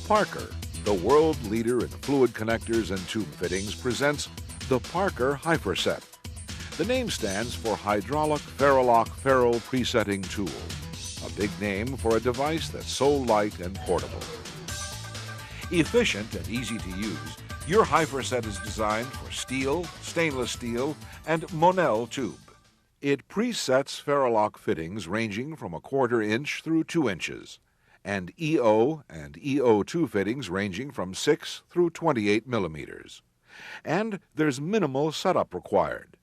Parker, the world leader in fluid connectors and tube fittings, presents the Parker Hyperset. The name stands for Hydraulic Ferrolock Ferrule Presetting Tool, a big name for a device that's so light and portable. Efficient and easy to use, your Hyperset is designed for steel, stainless steel, and Monel tube. It presets Ferrolock fittings ranging from 1/4 inch through 2 inches, and EO and EO2 fittings ranging from 6 through 28 millimeters. And there's minimal setup required.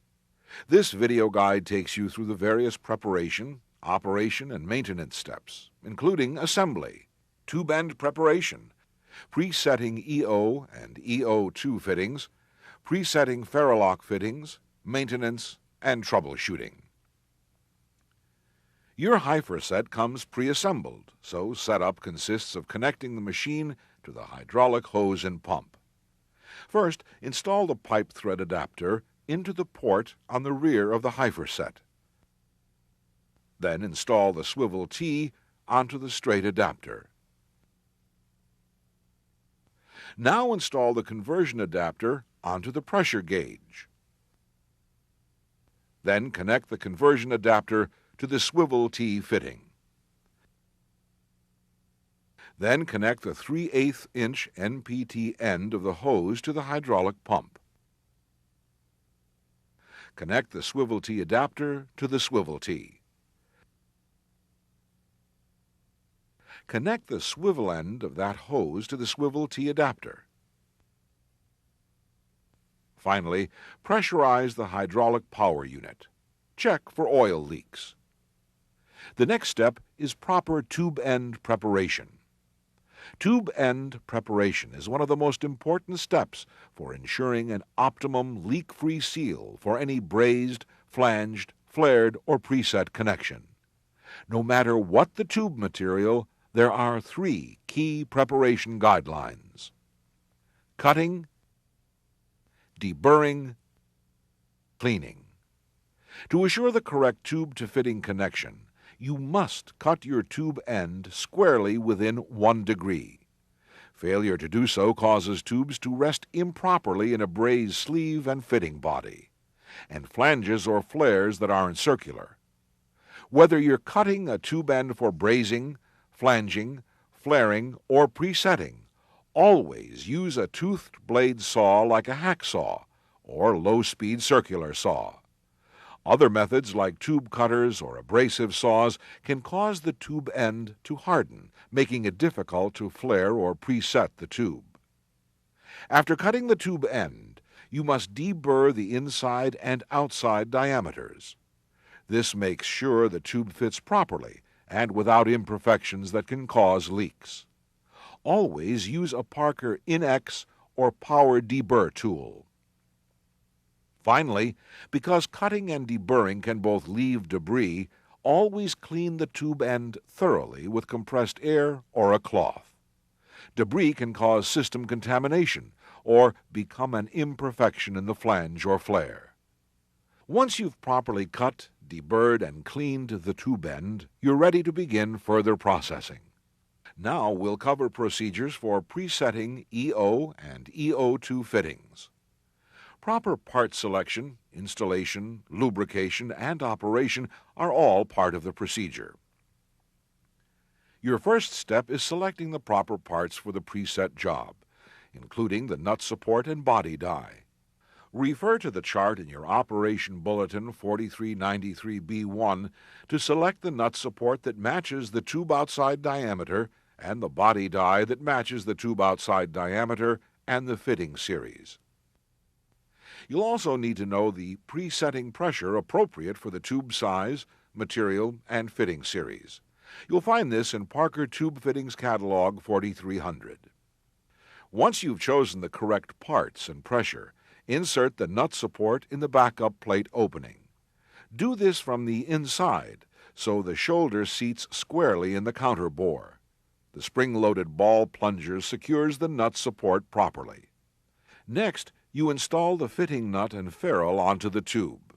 This video guide takes you through the various preparation, operation, and maintenance steps, including assembly, tube end preparation, presetting EO and EO2 fittings, presetting Ferrolock fittings, maintenance, and troubleshooting. Your Hyperset comes pre-assembled, so setup consists of connecting the machine to the hydraulic hose and pump. First, install the pipe thread adapter into the port on the rear of the Hyperset. Then install the swivel T onto the straight adapter. Now install the conversion adapter onto the pressure gauge. Then connect the conversion adapter to the swivel T fitting. Then connect the 3/8 inch NPT end of the hose to the hydraulic pump. Connect the swivel T adapter to the swivel T. Connect the swivel end of that hose to the swivel T adapter. Finally, pressurize the hydraulic power unit. Check for oil leaks. The next step is proper tube end preparation. Tube end preparation is one of the most important steps for ensuring an optimum leak-free seal for any brazed, flanged, flared, or preset connection. No matter what the tube material, there are 3 key preparation guidelines: cutting, deburring, cleaning. To assure the correct tube-to-fitting connection, you must cut your tube end squarely within 1 degree. Failure to do so causes tubes to rest improperly in a brazed sleeve and fitting body, and flanges or flares that aren't circular. Whether you're cutting a tube end for brazing, flanging, flaring, or presetting, always use a toothed blade saw like a hacksaw or low-speed circular saw. Other methods like tube cutters or abrasive saws can cause the tube end to harden, making it difficult to flare or preset the tube. After cutting the tube end, you must deburr the inside and outside diameters. This makes sure the tube fits properly and without imperfections that can cause leaks. Always use a Parker InX or Power Deburr tool. Finally, because cutting and deburring can both leave debris, always clean the tube end thoroughly with compressed air or a cloth. Debris can cause system contamination or become an imperfection in the flange or flare. Once you've properly cut, deburred, and cleaned the tube end, you're ready to begin further processing. Now we'll cover procedures for presetting EO and EO2 fittings. Proper part selection, installation, lubrication, and operation are all part of the procedure. Your first step is selecting the proper parts for the preset job, including the nut support and body die. Refer to the chart in your Operation Bulletin 4393B1 to select the nut support that matches the tube outside diameter and the body die that matches the tube outside diameter and the fitting series. You'll also need to know the presetting pressure appropriate for the tube size, material, and fitting series. You'll find this in Parker Tube Fittings Catalog 4300. Once you've chosen the correct parts and pressure, insert the nut support in the backup plate opening. Do this from the inside, so the shoulder seats squarely in the counter bore. The spring-loaded ball plunger secures the nut support properly. Next, you install the fitting nut and ferrule onto the tube.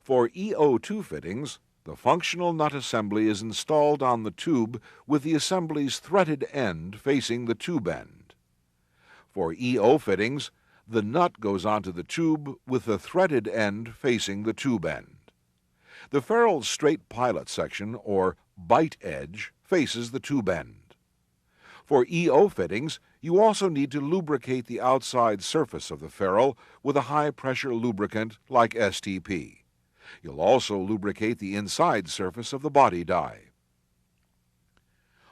For EO2 fittings, the functional nut assembly is installed on the tube with the assembly's threaded end facing the tube end. For EO fittings, the nut goes onto the tube with the threaded end facing the tube end. The ferrule's straight pilot section, or bite edge, faces the tube end. For EO fittings, you also need to lubricate the outside surface of the ferrule with a high-pressure lubricant like STP. You'll also lubricate the inside surface of the body die.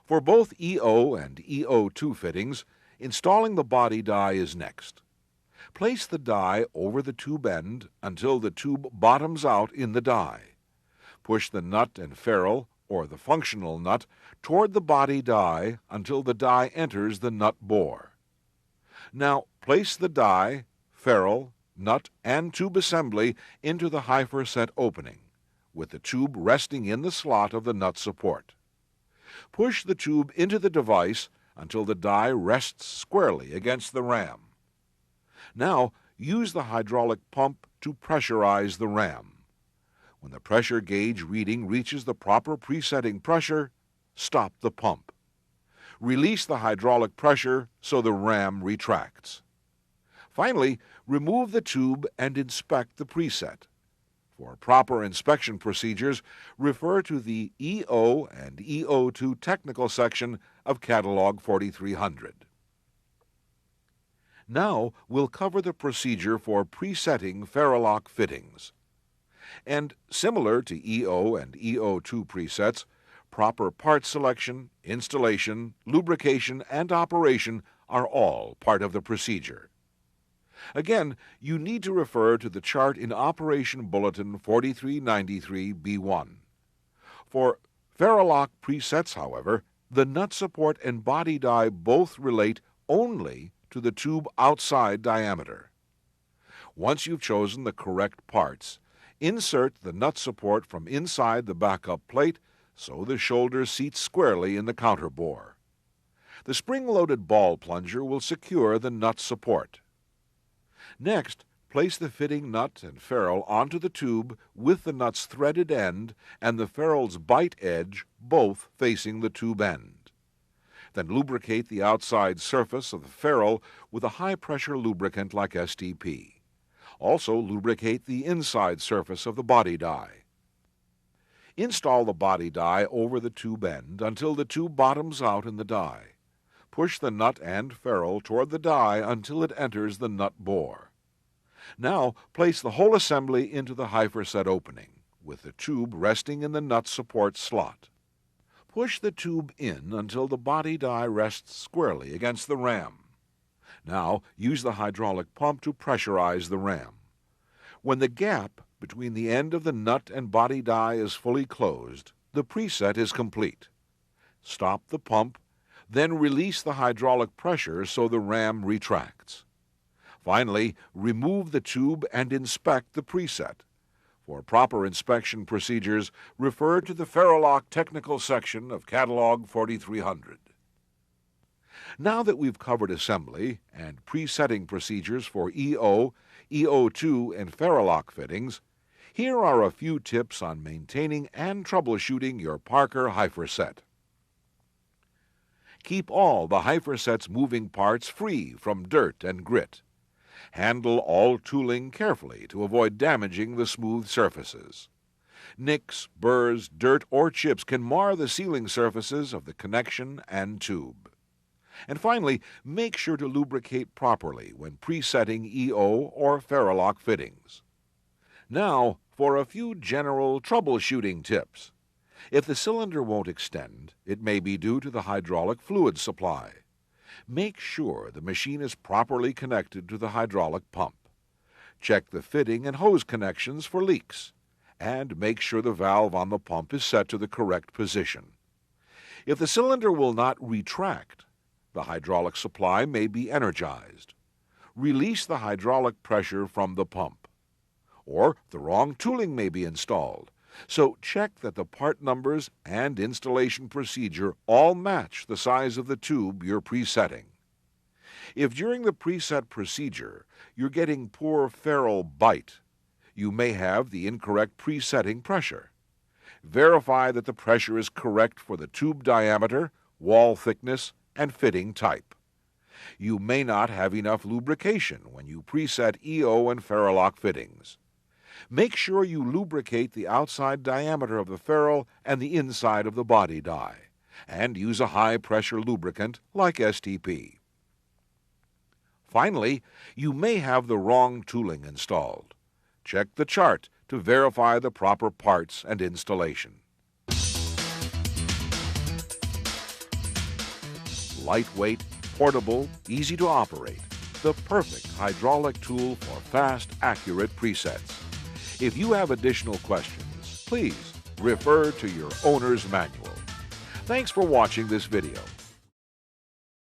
For both EO and EO2 fittings, installing the body die is next. Place the die over the tube end until the tube bottoms out in the die. Push the nut and ferrule, or the functional nut, toward the body die until the die enters the nut bore. Now place the die, ferrule, nut, and tube assembly into the hypher set opening, with the tube resting in the slot of the nut support. Push the tube into the device until the die rests squarely against the ram. Now use the hydraulic pump to pressurize the ram. When the pressure gauge reading reaches the proper presetting pressure, stop the pump. Release the hydraulic pressure so the ram retracts. Finally, remove the tube and inspect the preset. For proper inspection procedures, refer to the EO and EO2 technical section of Catalog 4300. Now we'll cover the procedure for presetting ferrulock fittings. And similar to EO and EO2 presets, proper part selection, installation, lubrication, and operation are all part of the procedure. Again, you need to refer to the chart in Operation Bulletin 4393B1. For ferrulock presets, however, the nut support and body die both relate only to the tube outside diameter. Once you've chosen the correct parts, insert the nut support from inside the backup plate so the shoulder seats squarely in the counter bore. The spring-loaded ball plunger will secure the nut support. Next, place the fitting nut and ferrule onto the tube with the nut's threaded end and the ferrule's bite edge both facing the tube end. Then lubricate the outside surface of the ferrule with a high-pressure lubricant like STP. Also lubricate the inside surface of the body die. Install the body die over the tube end until the tube bottoms out in the die. Push the nut and ferrule toward the die until it enters the nut bore. Now place the whole assembly into the hypher set opening, with the tube resting in the nut support slot. Push the tube in until the body die rests squarely against the ram. Now use the hydraulic pump to pressurize the ram. When the gap between the end of the nut and body die is fully closed, the preset is complete. Stop the pump, then release the hydraulic pressure so the ram retracts. Finally, remove the tube and inspect the preset. For proper inspection procedures, refer to the ferrulock technical section of Catalog 4300. Now that we've covered assembly and presetting procedures for EO, EO2, and ferrulock fittings, here are a few tips on maintaining and troubleshooting your Parker hypher set. Keep all the hypher set's moving parts free from dirt and grit. Handle all tooling carefully to avoid damaging the smooth surfaces. Nicks, burrs, dirt, or chips can mar the sealing surfaces of the connection and tube. And finally, make sure to lubricate properly when presetting EO or ferrulock fittings. Now, for a few general troubleshooting tips. If the cylinder won't extend, it may be due to the hydraulic fluid supply. Make sure the machine is properly connected to the hydraulic pump. Check the fitting and hose connections for leaks, and make sure the valve on the pump is set to the correct position. If the cylinder will not retract, the hydraulic supply may be energized. Release the hydraulic pressure from the pump. Or the wrong tooling may be installed, so check that the part numbers and installation procedure all match the size of the tube you're presetting. If during the preset procedure you're getting poor ferrule bite, you may have the incorrect presetting pressure. verify that the pressure is correct for the tube diameter, wall thickness, and fitting type. You may not have enough lubrication when you preset EO and Ferrolock fittings. Make sure you lubricate the outside diameter of the ferrule and the inside of the body die, and use a high-pressure lubricant like STP. Finally, you may have the wrong tooling installed. Check the chart to verify the proper parts and installation. Lightweight, portable, easy to operate. The perfect hydraulic tool for fast, accurate presets. If you have additional questions, please refer to your owner's manual. Thanks for watching this video.